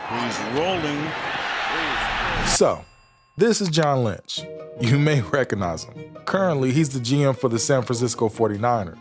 He's rolling. So, this is John Lynch. You may recognize him. Currently, he's the GM for the San Francisco 49ers.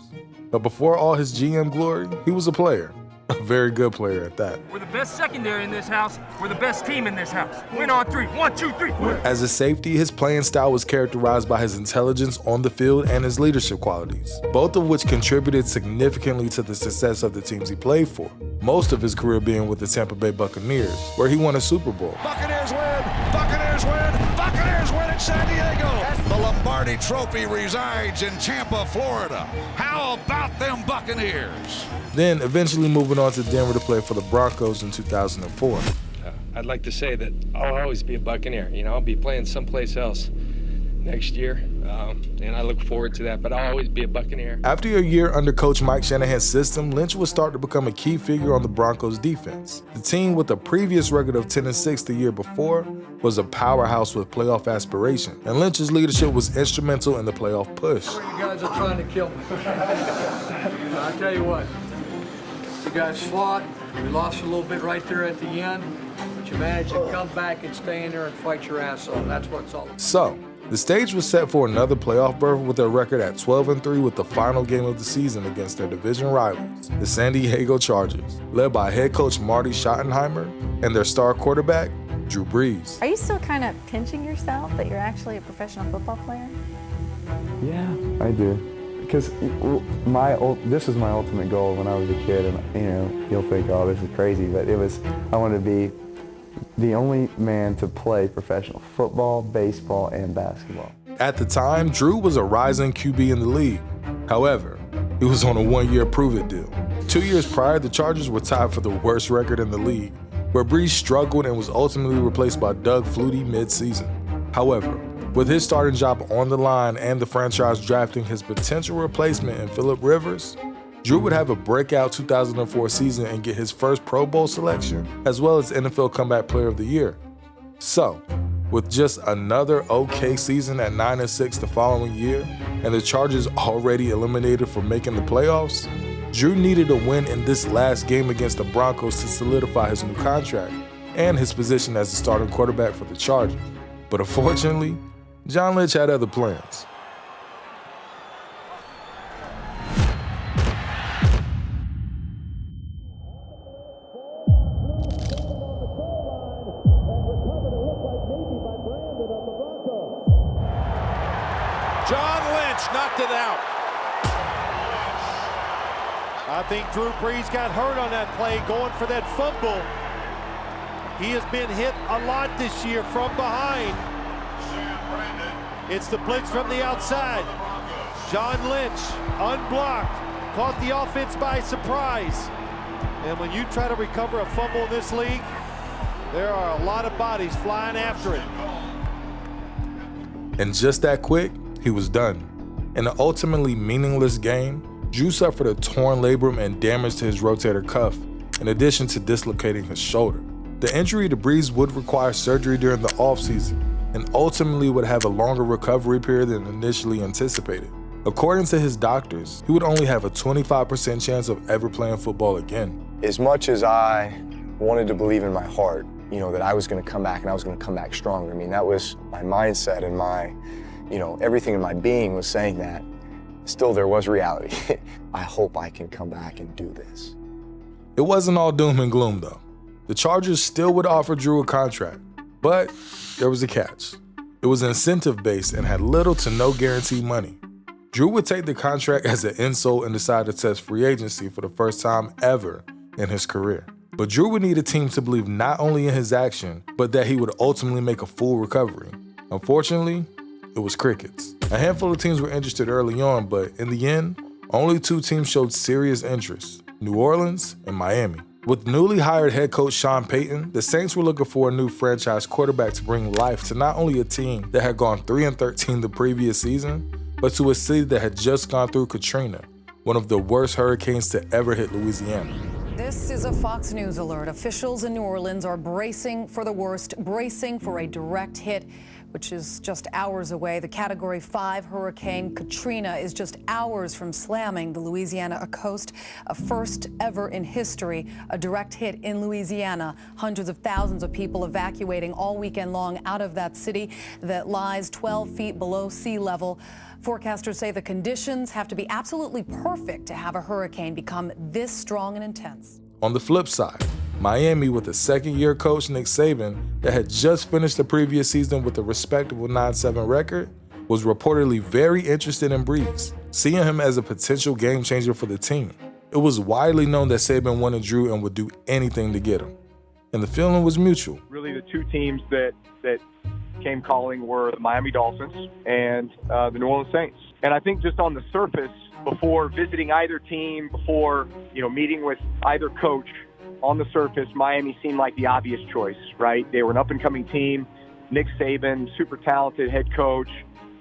But before all his GM glory, he was a player. A very good player at that. We're the best secondary in this house. We're the best team in this house. Win on three. 1, 2, 3. Win. As a safety, his playing style was characterized by his intelligence on the field and his leadership qualities, both of which contributed significantly to the success of the teams he played for. Most of his career being with the Tampa Bay Buccaneers, where he won a Super Bowl. Buccaneers win! Buccaneers win! Buccaneers win in San Diego! The Lombardi Trophy resides in Tampa, Florida. How about them Buccaneers? Then eventually moving on to Denver to play for the Broncos in 2004. I'd like to say that I'll always be a Buccaneer. You know, I'll be playing someplace else next year, and I look forward to that, but I'll always be a Buccaneer. After a year under Coach Mike Shanahan's system, Lynch would start to become a key figure on the Broncos defense. The team, with a previous record of 10-6 the year before, was a powerhouse with playoff aspiration, and Lynch's leadership was instrumental in the playoff push. You guys are trying to kill me. I'll tell you what, you guys fought, we lost a little bit right there at the end, but you managed to come back and stay in there and fight your ass off. That's what it's all about. So, the stage was set for another playoff berth with their record at 12-3 with the final game of the season against their division rivals, the San Diego Chargers, led by head coach Marty Schottenheimer and their star quarterback, Drew Brees. Are you still kind of pinching yourself that you're actually a professional football player? Yeah, I do. Because this was my ultimate goal when I was a kid, and you'll think, oh, this is crazy, but I wanted to be the only man to play professional football, baseball, and basketball. At the time, Drew was a rising QB in the league. However, he was on a one-year prove-it deal. 2 years prior, the Chargers were tied for the worst record in the league, where Brees struggled and was ultimately replaced by Doug Flutie mid-season. However, with his starting job on the line and the franchise drafting his potential replacement in Phillip Rivers, Drew would have a breakout 2004 season and get his first Pro Bowl selection, as well as NFL Comeback Player of the Year. So, with just another okay season at 9-6 the following year, and the Chargers already eliminated from making the playoffs, Drew needed a win in this last game against the Broncos to solidify his new contract and his position as the starting quarterback for the Chargers. But unfortunately, John Lynch had other plans. John Lynch knocked it out. I think Drew Brees got hurt on that play going for that fumble. He has been hit a lot this year from behind. It's the blitz from the outside. John Lynch, unblocked, caught the offense by surprise. And when you try to recover a fumble in this league, there are a lot of bodies flying after it. And just that quick, he was done. In an ultimately meaningless game, Drew suffered a torn labrum and damage to his rotator cuff, in addition to dislocating his shoulder. The injury to Brees would require surgery during the offseason, and ultimately would have a longer recovery period than initially anticipated. According to his doctors, he would only have a 25% chance of ever playing football again. As much as I wanted to believe in my heart, that I was going to come back and I was going to come back stronger. I mean, that was my mindset and my, everything in my being was saying that. Still, there was reality. I hope I can come back and do this. It wasn't all doom and gloom, though. The Chargers still would offer Drew a contract, but there was a catch. It was incentive-based and had little to no guaranteed money. Drew would take the contract as an insult and decide to test free agency for the first time ever in his career. But Drew would need a team to believe not only in his action, but that he would ultimately make a full recovery. Unfortunately, it was crickets. A handful of teams were interested early on, but in the end, only 2 teams showed serious interest: New Orleans and Miami. With newly hired head coach Sean Payton, the Saints were looking for a new franchise quarterback to bring life to not only a team that had gone 3-13 the previous season, but to a city that had just gone through Katrina, one of the worst hurricanes to ever hit Louisiana. This is a Fox News alert. Officials in New Orleans are bracing for the worst, bracing for a direct hit. which is just hours away. The Category 5 Hurricane Katrina is just hours from slamming the Louisiana coast, a first ever in history, a direct hit in Louisiana. Hundreds of thousands of people evacuating all weekend long out of that city that lies 12 feet below sea level. Forecasters say the conditions have to be absolutely perfect to have a hurricane become this strong and intense. On the flip side, Miami, with a second-year coach, Nick Saban, that had just finished the previous season with a respectable 9-7 record, was reportedly very interested in Brees, seeing him as a potential game-changer for the team. It was widely known that Saban wanted Drew and would do anything to get him. And the feeling was mutual. Really, the two teams that came calling were the Miami Dolphins and the New Orleans Saints. And I think just on the surface, before visiting either team, before meeting with either coach, on the surface, Miami seemed like the obvious choice, right? They were an up-and-coming team. Nick Saban, super talented head coach,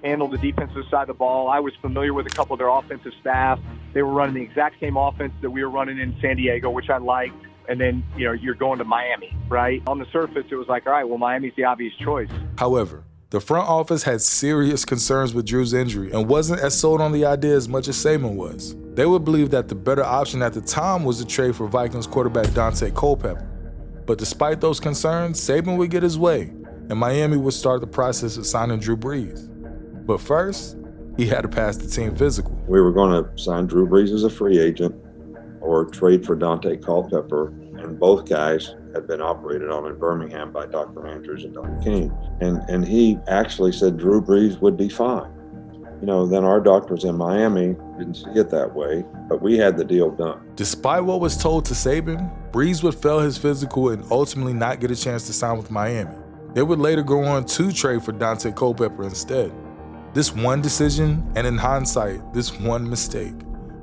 handled the defensive side of the ball. I was familiar with a couple of their offensive staff. They were running the exact same offense that we were running in San Diego, which I liked. And then, you're going to Miami, right? On the surface, it was like, all right, well, Miami's the obvious choice. However, the front office had serious concerns with Drew's injury and wasn't as sold on the idea as much as Saban was. They would believe that the better option at the time was to trade for Vikings quarterback Dante Culpepper. But despite those concerns, Saban would get his way, and Miami would start the process of signing Drew Brees. But first, he had to pass the team physical. We were going to sign Drew Brees as a free agent or trade for Dante Culpepper, and both guys had been operated on in Birmingham by Dr. Andrews and Dr. King. And he actually said Drew Brees would be fine. Then our doctors in Miami didn't see it that way, but we had the deal done. Despite what was told to Saban, Brees would fail his physical and ultimately not get a chance to sign with Miami. They would later go on to trade for Dante Culpepper instead. This one decision, and in hindsight, this one mistake,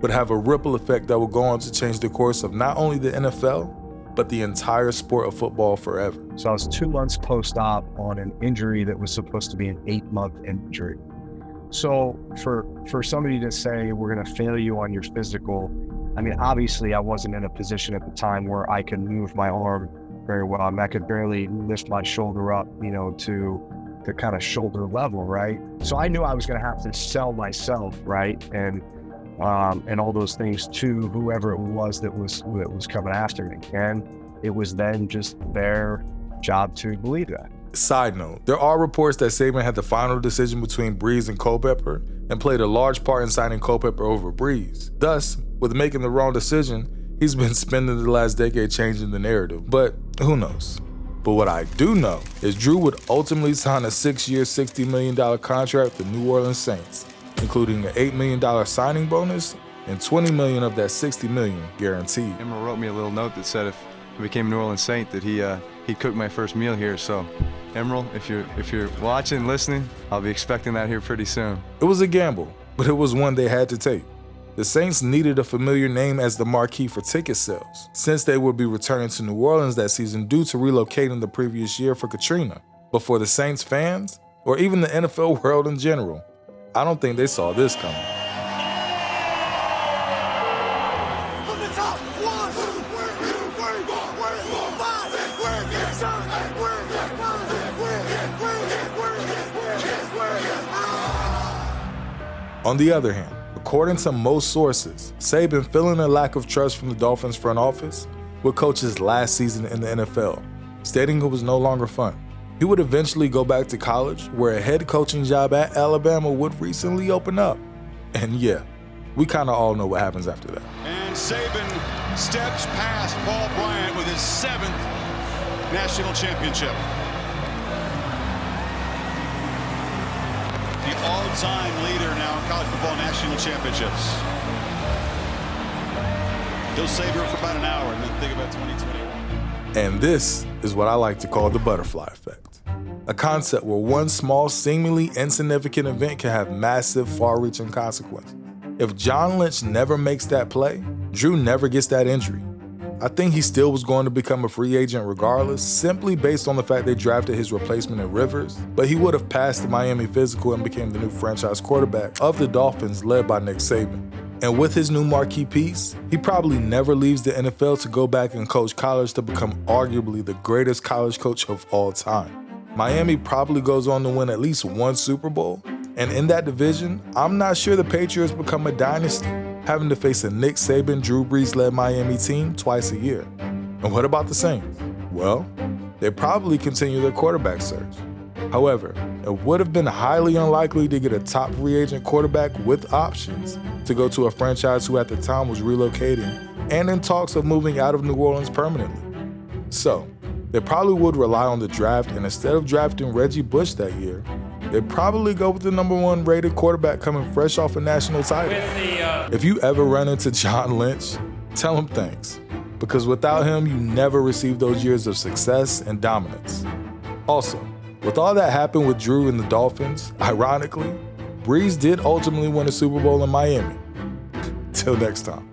would have a ripple effect that would go on to change the course of not only the NFL, but the entire sport of football forever. So I was 2 months post-op on an injury that was supposed to be an 8-month injury. So for somebody to say, we're going to fail you on your physical, I mean, obviously I wasn't in a position at the time where I could move my arm very well. I mean, I could barely lift my shoulder up, to kind of shoulder level, right? So I knew I was going to have to sell myself, right? And all those things to whoever it was that was coming after me. And it was then just their job to believe that. Side note, there are reports that Saban had the final decision between Brees and Culpepper and played a large part in signing Culpepper over Brees. Thus, with making the wrong decision, he's been spending the last decade changing the narrative. But who knows? But what I do know is Drew would ultimately sign a 6-year, $60 million contract with the New Orleans Saints, including an $8 million signing bonus and $20 million of that $60 million guaranteed. Emerald wrote me a little note that said if I became a New Orleans Saint that he'd cook my first meal here. So, Emerald, if you're watching, listening, I'll be expecting that here pretty soon. It was a gamble, but it was one they had to take. The Saints needed a familiar name as the marquee for ticket sales, since they would be returning to New Orleans that season due to relocating the previous year for Katrina. But for the Saints fans, or even the NFL world in general, I don't think they saw this coming. On the other hand, according to most sources, Saban, feeling a lack of trust from the Dolphins front office, would coach his last season in the NFL, stating it was no longer fun. He would eventually go back to college, where a head coaching job at Alabama would recently open up. And yeah, we kind of all know what happens after that. And Saban steps past Paul Bryant with his 7th national championship. The all-time leader now in college football national championships. He'll savor it for about an hour and then think about 2021. And this is what I like to call the butterfly effect. A concept where one small, seemingly insignificant event can have massive, far-reaching consequences. If John Lynch never makes that play, Drew never gets that injury. I think he still was going to become a free agent regardless, simply based on the fact they drafted his replacement in Rivers, but he would have passed the Miami physical and became the new franchise quarterback of the Dolphins led by Nick Saban. And with his new marquee piece, he probably never leaves the NFL to go back and coach college to become arguably the greatest college coach of all time. Miami probably goes on to win at least one Super Bowl. And in that division, I'm not sure the Patriots become a dynasty, having to face a Nick Saban, Drew Brees-led Miami team twice a year. And what about the Saints? Well, they probably continue their quarterback search. However, it would have been highly unlikely to get a top free agent quarterback with options to go to a franchise who at the time was relocating and in talks of moving out of New Orleans permanently. So, they probably would rely on the draft, and instead of drafting Reggie Bush that year, they'd probably go with the #1 rated quarterback coming fresh off a national title. If you ever run into John Lynch, tell him thanks, because without him, you never received those years of success and dominance. Also, with all that happened with Drew and the Dolphins, ironically, Brees did ultimately win a Super Bowl in Miami. Till next time.